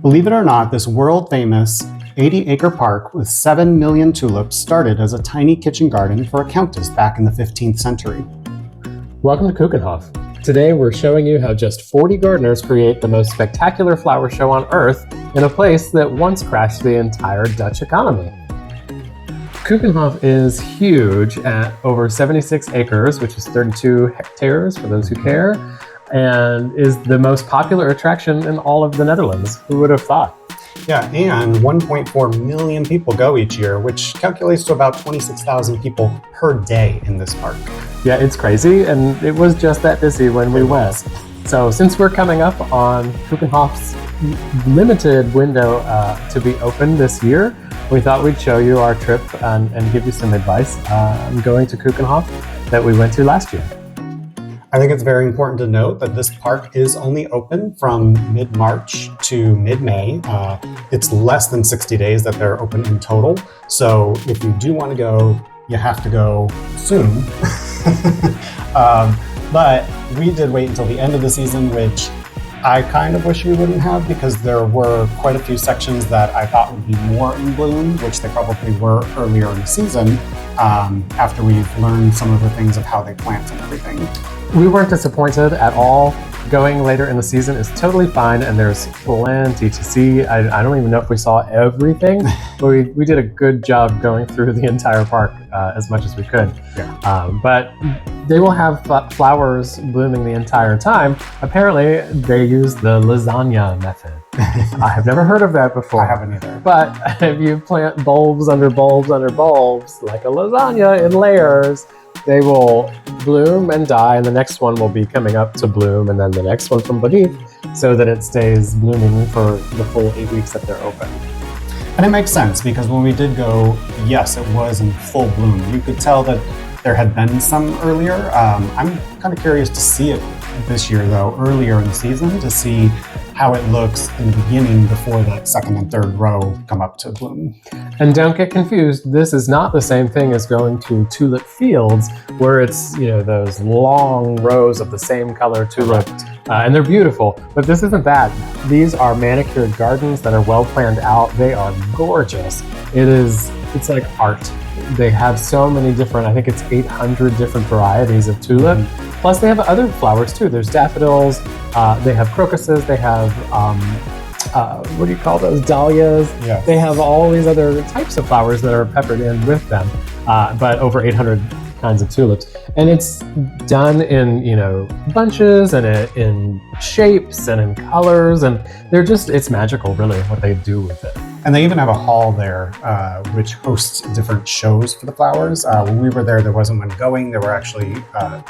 Believe it or not, this world-famous 80-acre park with 7 million tulips started as a tiny kitchen garden for a countess back in the 15th century. Welcome to Keukenhof. Today we're showing you how just 40 gardeners create the most spectacular flower show on Earth in a place that once crashed the entire Dutch economy. Keukenhof is huge at over 76 acres, which is 32 hectares for those who care, and is the most popular attraction in all of the Netherlands. Who would have thought? Yeah, and 1.4 million people go each year, which calculates to about 26,000 people per day in this park. Yeah, it's crazy, and it was just that busy when we went. So since we're coming up on Keukenhof's limited window to be open this year, we thought we'd show you our trip and give you some advice going to Keukenhof that we went to last year. I think it's very important to note that this park is only open from mid-March to mid-May. It's less than 60 days that they're open in total. So if you do want to go, you have to go soon. But we did wait until the end of the season, which I kind of wish we wouldn't have, because there were quite a few sections that I thought would be more in bloom, which they probably were earlier in the season, after we've learned some of the things of how they plant and everything. We weren't disappointed at all. Going later in the season is totally fine, and there's plenty to see. I don't even know if we saw everything, but we did a good job going through the entire park as much as we could. Yeah. But they will have flowers blooming the entire time. Apparently, they use the lasagna method. I have never heard of that before. I haven't either. But if you plant bulbs under bulbs under bulbs, like a lasagna in layers, they will bloom and die, and the next one will be coming up to bloom, and then the next one from beneath, so that it stays blooming for the full 8 weeks that they're open. And it makes sense, because when we did go, yes, it was in full bloom. You could tell that there had been some earlier. I'm kind of curious to see it this year, though, earlier in the season, to see how it looks in the beginning before that second and third row come up to bloom. And don't get confused, this is not the same thing as going to tulip fields, where it's, those long rows of the same color tulip, and they're beautiful, but this isn't that. These are manicured gardens that are well planned out. They are gorgeous. It's like art. They have so many different, I think it's 800 different varieties of tulip. Plus they have other flowers too. There's daffodils, they have crocuses, they have, what do you call those, dahlias? Yes. They have all these other types of flowers that are peppered in with them, but over 800 kinds of tulips. And it's done in, bunches and in shapes and in colors, and it's magical really what they do with it. And they even have a hall there, which hosts different shows for the flowers. When we were there wasn't one going. They were actually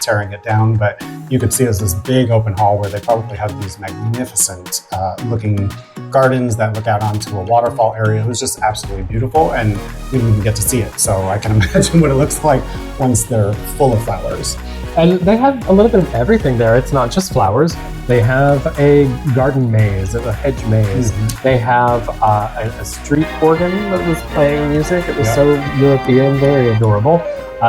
tearing it down, but you could see it as this big open hall where they probably have these magnificent looking gardens that look out onto a waterfall area. It was just absolutely beautiful, and we didn't even get to see it. So I can imagine what it looks like once they're full of flowers. And they have a little bit of everything there. It's not just flowers. They have a garden maze, a hedge maze. They have a street organ that was playing music. It was so European, very adorable.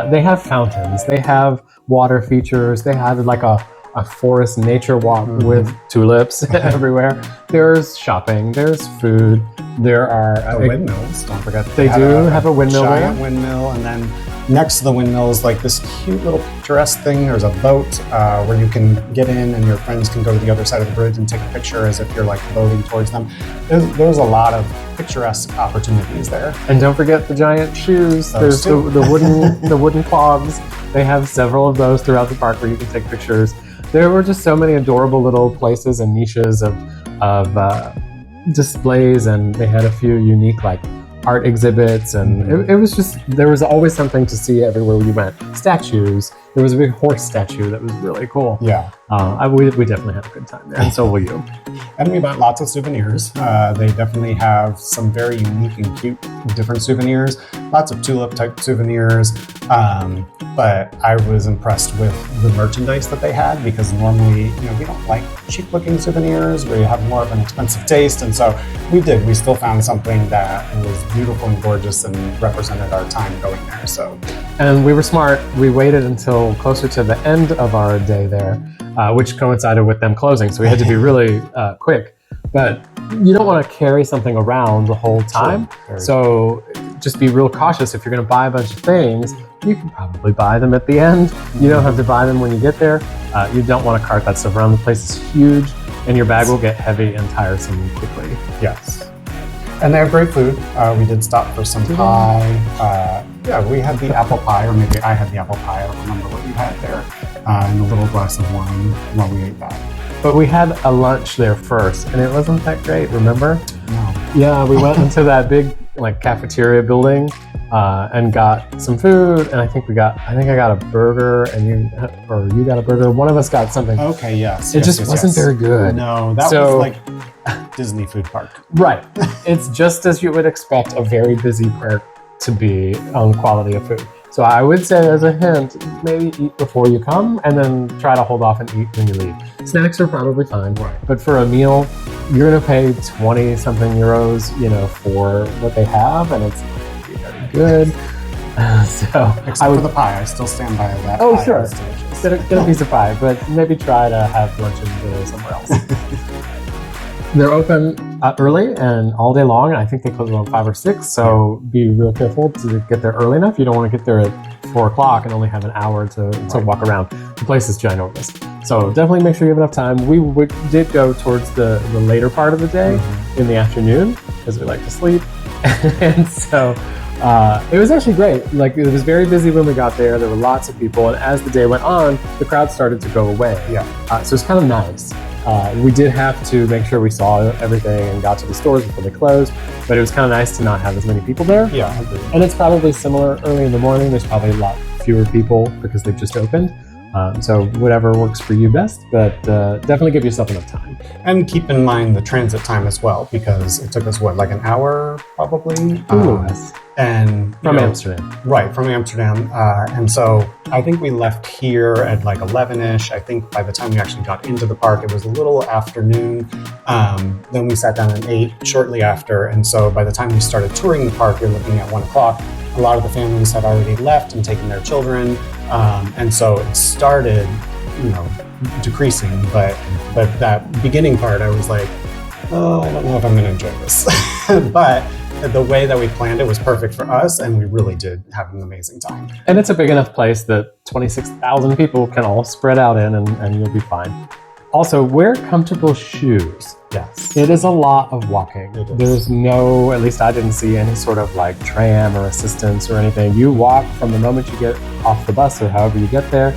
They have fountains. They have water features. They have like a forest nature walk with tulips everywhere. There's shopping. There's food. There are the windmills. Don't forget. They do have a windmill. Giant windmill, and then next to the windmill is like this cute little picturesque thing. There's a boat where you can get in, and your friends can go to the other side of the bridge and take a picture as if you're like boating towards them. There's a lot of picturesque opportunities there. And don't forget the giant shoes. There's the wooden clogs. They have several of those throughout the park where you can take pictures. There were just so many adorable little places and niches of displays, and they had a few unique art exhibits, and it was just, there was always something to see everywhere we went. Statues. There was a big horse statue that was really cool. Yeah. We definitely had a good time there, and so will you. And we bought lots of souvenirs. They definitely have some very unique and cute different souvenirs. Lots of tulip type souvenirs. But I was impressed with the merchandise that they had, because normally, we don't like cheap looking souvenirs. We have more of an expensive taste. And so we still found something that was beautiful and gorgeous and represented our time going there. And we were smart. We waited until closer to the end of our day there, which coincided with them closing. So we had to be really quick. But you don't want to carry something around the whole time. Sure. So just be real cautious. If you're going to buy a bunch of things, you can probably buy them at the end. You don't have to buy them when you get there. You don't want to cart that stuff around. The place is huge, and your bag will get heavy and tiresome quickly. Yes. And they have great food. We did stop for some pie. Yeah, we had the apple pie, or maybe I had the apple pie. I don't remember what you had there. And a little glass of wine while we ate that. But we had a lunch there first, and it wasn't that great, remember? No. Yeah, we went into that big cafeteria building and got some food, and I think I got a burger, and you got a burger. One of us got something. Okay, yes. It just wasn't very good. No, that was like Disney food park. Right. It's just as you would expect a very busy park to be on quality of food. So I would say, as a hint, maybe eat before you come and then try to hold off and eat when you leave. Snacks are probably fine, right? But for a meal, you're going to pay 20-something euros, for what they have, and it's very good. Except for the pie, I still stand by that. Oh, pie. sure. Get a piece of pie, but maybe try to have lunch and dinner somewhere else. They're open early and all day long, and I think they close around 5 or 6, so be real careful to get there early enough. You don't want to get there at 4 o'clock and only have an hour to walk around. The place is ginormous. So definitely make sure you have enough time. We did go towards the later part of the day in the afternoon, because we like to sleep. And so it was actually great. It was very busy when we got there. There were lots of people, and as the day went on, the crowd started to go away. Yeah. So it's kind of nice. We did have to make sure we saw everything and got to the stores before they closed, but it was kind of nice to not have as many people there. Yeah, I agree. And it's probably similar early in the morning. There's probably a lot fewer people because they've just opened. So whatever works for you best, but definitely give yourself enough time. And keep in mind the transit time as well, because it took us, like an hour probably? And from Amsterdam. Right, from Amsterdam. And so I think we left here at 11-ish. I think by the time we actually got into the park, it was a little afternoon. Then we sat down and ate shortly after. And so by the time we started touring the park, we were looking at 1 o'clock. A lot of the families had already left and taken their children. And so it started, decreasing. But that beginning part, I was like, oh, I don't know if I'm going to enjoy this. But the way that we planned it was perfect for us, and we really did have an amazing time. And it's a big enough place that 26,000 people can all spread out in, and you'll be fine. Also, wear comfortable shoes. Yes. It is a lot of walking. There's no, at least I didn't see any sort of tram or assistance or anything. You walk from the moment you get off the bus or however you get there.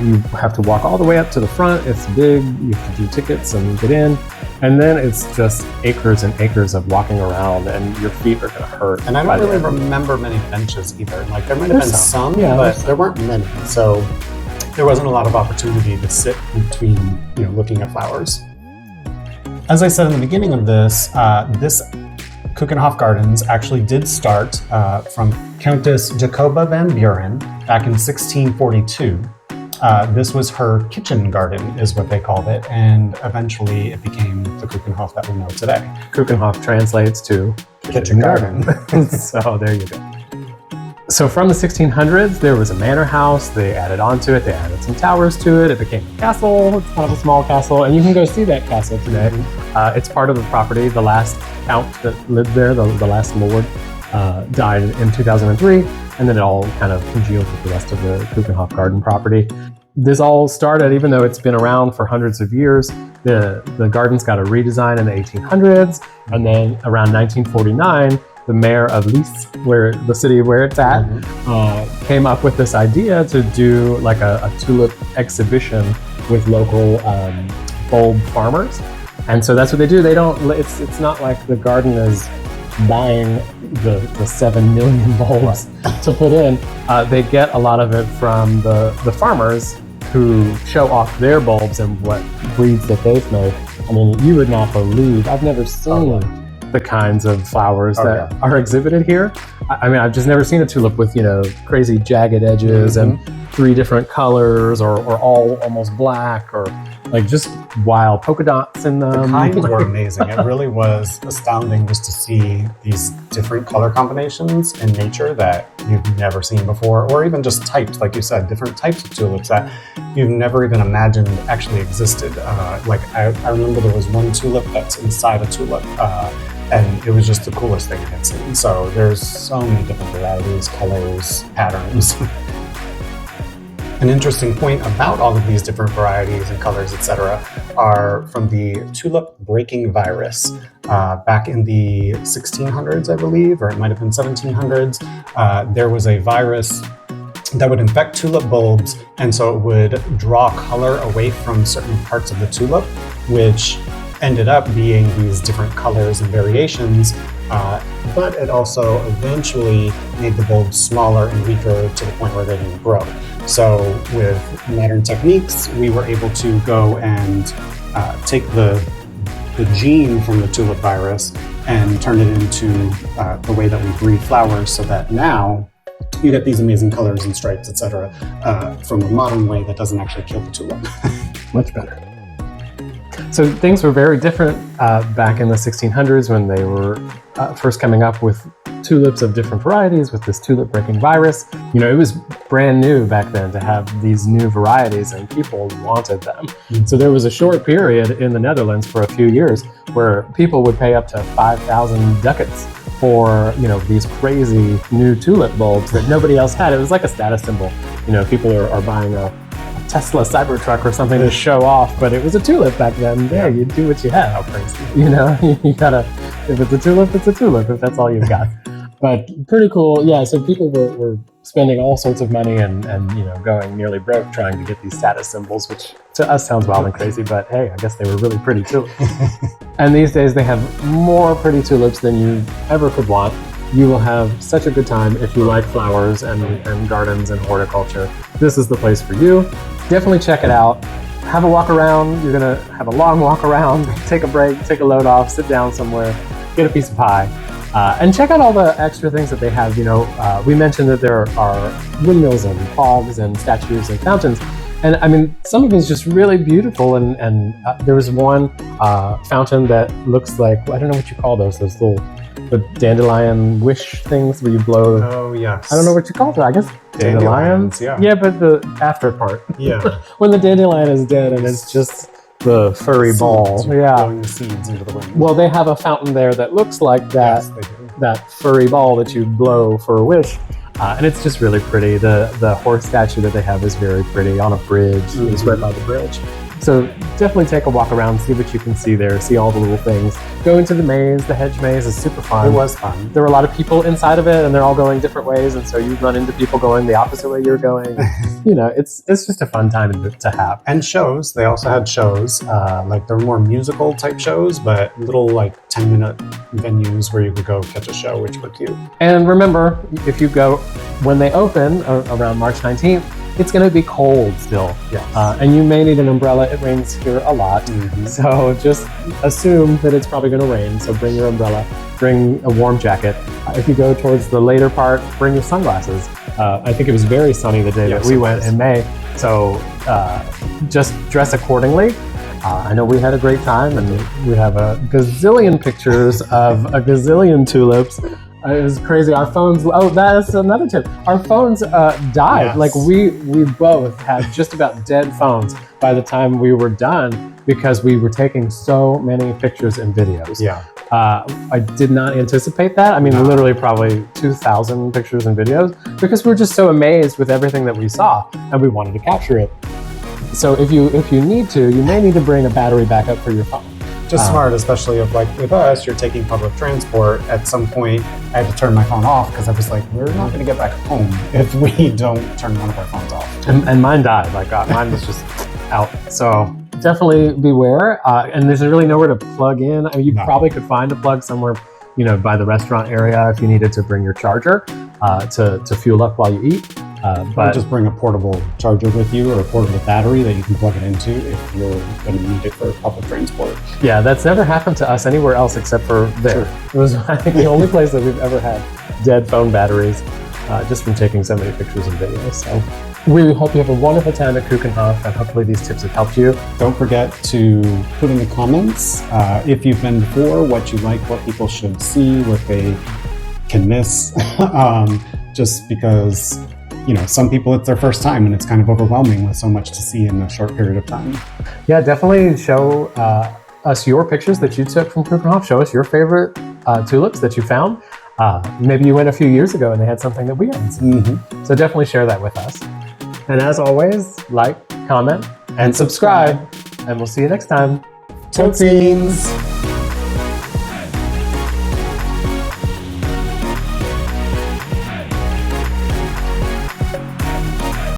You have to walk all the way up to the front. It's big. You have to do tickets and get in. And then it's just acres and acres of walking around, and your feet are going to hurt. And I don't really remember many benches either. There might have been some, but there weren't many. So there wasn't a lot of opportunity to sit between, looking at flowers. As I said in the beginning of this Keukenhof Gardens actually did start from Countess Jacoba van Buren back in 1642. This was her kitchen garden, is what they called it, and eventually it became the Keukenhof that we know today. Keukenhof translates to kitchen garden. So there you go. So from the 1600s, there was a manor house. They added on to it. They added some towers to it. It became a castle. It's kind of a small castle, and you can go see that castle today. It's part of the property. The last count that lived there, the last lord, died in 2003, and then it all kind of congealed with the rest of the Keukenhof garden property. This all started, even though it's been around for hundreds of years, the gardens got a redesign in the 1800s, and then around 1949, the mayor of Lisse, the city where it's at, came up with this idea to do a tulip exhibition with local bulb farmers. And so that's what they do. They don't, it's not like the garden is buying the 7 million bulbs to put in. They get a lot of it from the farmers who show off their bulbs and what breeds that they've made. I mean, you would not believe, I've never seen the kinds of flowers that are exhibited here. I mean, I've just never seen a tulip with, crazy jagged edges and 3 different colors or all almost black, or like just wild polka dots in them. The kinds were amazing. It really was astounding just to see these different color combinations in nature that you've never seen before, or even just types, like you said, different types of tulips that you've never even imagined actually existed. Like I remember there was one tulip that's inside a tulip, and it was just the coolest thing I had seen. So there's so many different varieties, colors, patterns. An interesting point about all of these different varieties and colors, etc., are from the tulip breaking virus. Back in the 1600s, I believe, or it might have been 1700s, there was a virus that would infect tulip bulbs, and so it would draw color away from certain parts of the tulip, which ended up being these different colors and variations, but it also eventually made the bulbs smaller and weaker to the point where they didn't grow. So with modern techniques, we were able to go and take the gene from the tulip virus and turn it into the way that we breed flowers, so that now you get these amazing colors and stripes, etc., from a modern way that doesn't actually kill the tulip. Much better. So things were very different back in the 1600s when they were first coming up with tulips of different varieties with this tulip breaking virus. You know, it was brand new back then to have these new varieties, and people wanted them. So there was a short period in the Netherlands for a few years where people would pay up to 5,000 ducats for, you know, these crazy new tulip bulbs that nobody else had. It was like a status symbol. You know, people are buying a Tesla Cybertruck or something to show off, but it was a tulip back then. Yeah, you do what you have. How crazy. You know, you gotta, if it's a tulip, it's a tulip, if that's all you've got. But pretty cool. Yeah, so people were spending all sorts of money and you know, going nearly broke trying to get these status symbols, which to us sounds wild and crazy, but hey, I guess they were really pretty tulips. And these days they have more pretty tulips than you ever could want. You will have such a good time if you like flowers and gardens and horticulture. This is the place for you. Definitely check it out. Have a walk around. You're gonna have a long walk around, take a break, take a load off, sit down somewhere, get a piece of pie, and check out all the extra things that they have. You know, we mentioned that there are windmills and fogs and statues and fountains. And I mean, some of it's just really beautiful. And there was one fountain that looks like, I don't know what you call those little the dandelion wish things where you blow. Oh, yes. I don't know what you call it. I guess dandelions. Yeah. Yeah, but the after part. Yeah. When the dandelion is dead and it's just the furry ball. Yeah. Blowing the seeds into the wind. Well, they have a fountain there that looks like that. Yes, they do. That furry ball that you blow for a wish. And it's just really pretty. The horse statue that they have is very pretty on a bridge. Mm-hmm. It's right by the bridge. So definitely take a walk around, see what you can see there, see all the little things. Go into the maze. The hedge maze is super fun. It was fun. There were a lot of people inside of it, and they're all going different ways, and so you run into people going the opposite way you're going. You know, it's just a fun time to have. And shows. They also had shows. Like they're more musical type shows, but little like 10-minute venues where you could go catch a show, which were cute. And remember, if you go when they open around March 19th, it's going to be cold still. Yes. And you may need an umbrella. It rains here a lot. Mm-hmm. So just assume that it's probably going to rain. So bring your umbrella, bring a warm jacket. If you go towards the later part, bring your sunglasses. I think it was very sunny the day that we went in May. So just dress accordingly. I know we had a great time, and we have a gazillion pictures of a gazillion tulips. It was crazy. Our phones, that's another tip. Our phones died. Yes. Like we both had just about dead phones by the time we were done because we were taking so many pictures and videos. Yeah. I did not anticipate that. I mean, literally probably 2,000 pictures and videos because we're just so amazed with everything that we saw and we wanted to capture it. So if you need to, you may need to bring a battery backup for your phone. Just smart, especially if like with us, you're taking public transport. At some point, I had to turn my phone off because I was like, we're not going to get back home if we don't turn one of our phones off. And mine died. Like mine was just out. So definitely beware. And there's really nowhere to plug in. I mean, you probably could find a plug somewhere, you know, by the restaurant area if you needed to bring your charger to fuel up while you eat. But just bring a portable charger with you or a portable battery that you can plug it into if you're going to need it for public transport. Yeah, that's never happened to us anywhere else except for there. Sure. It was, I think, the only place that we've ever had dead phone batteries just from taking so many pictures and videos. So We hope you have a wonderful time at Keukenhof, and hopefully these tips have helped you. Don't forget to put in the comments if you've been before, what you like, what people should see, what they can miss. Just because, you know, some people it's their first time and it's kind of overwhelming with so much to see in a short period of time. Yeah, definitely show us your pictures that you took from Keukenhof. Show us your favorite tulips that you found. Maybe you went a few years ago and they had something that we hadn't seen. So definitely share that with us. And as always, like, comment, and subscribe. And we'll see you next time. Totsies!